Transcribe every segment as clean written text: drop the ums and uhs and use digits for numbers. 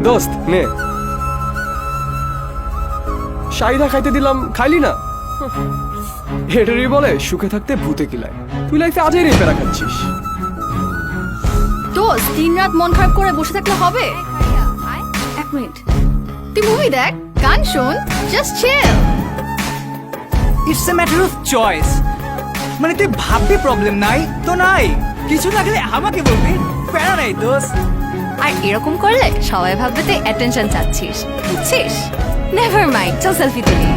দোস্ত নে, শাহিদা খাইতে দিলাম, খাইলি না? হেটারই বলে সুখে থাকতে ভূতে কিলায়। তুই লাইফে আজই রে পেরা খাচ্ছিস। দোস্ত দিন রাত মন খারাপ করে বসে থাকলে হবে? এক মিনিট, তুই মুভি দেখ, গান শোন, just chill. It's a matter of choice. মানে তুই ভাববি প্রবলেম নাই তো নাই, কিছু লাগলে আমাকে বলবি, প্যারা নাই দোস্ত। আর এরকম করলে সবাই ভাববে তুই অ্যাটেনশন চাচ্ছিস, বুঝছিস? নেভার মাইন্ড, চল সেলফি তুলি।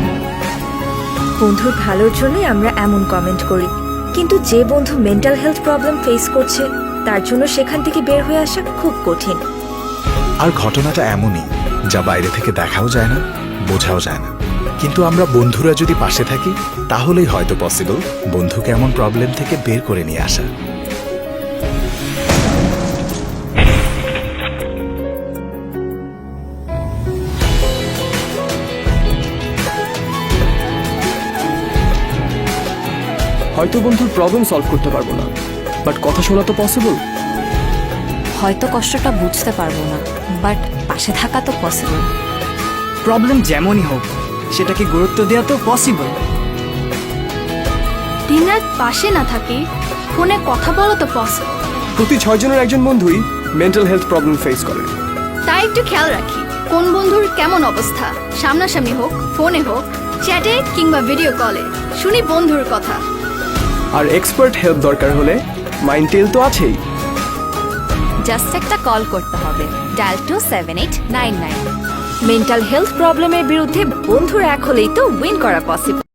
বন্ধুর ভালোর জন্যই আমরা এমন কমেন্ট করি, কিন্তু যে বন্ধু মেন্টাল হেলথ প্রবলেম ফেস করছে তার জন্য সেখান থেকে বের হয়ে আসা খুব কঠিন। আর ঘটনাটা এমনই, যা বাইরে থেকে দেখাও যায় না, বোঝাও যায় না। কিন্তু আমরা বন্ধুরা যদি পাশে থাকি তাহলেই হয়তো পসিবল বন্ধুকে এমন প্রবলেম থেকে বের করে নিয়ে আসা। হয়তো বন্ধুর প্রবলেম সলভ করতে পারবো না, বাট কথা শোনা তো পসিবল। হয়তো কষ্টটা বুঝতে পারবো না, বাট পাশে থাকা তো পসিবল। প্রবলেম যেমনই হোক সেটাকে গুরুত্ব দেওয়া তো পসিবল। দিন রাত পাশে না থাকি, ফোনে কথা বলা তো পসিবল। প্রতি 6 জনের একজন বন্ধুই মেন্টাল হেলথ প্রবলেম ফেস করে। তাই একটু খেয়াল রাখি কোন বন্ধুর কেমন অবস্থা, সামনাসামনি হোক, ফোনে হোক, চ্যাটে কিংবা ভিডিও কলে, শুনি বন্ধুর কথা। আর এক্সপার্ট হেল্প দরকার হলে মাইন্ডটেল তো আছেই। জাস্ট একটা কল করতে হবে, ডায়াল 27899। মেন্টাল হেলথ প্রবলেমের বিরুদ্ধে বন্ধুর এক হলেই তো উইন করা পসিবল।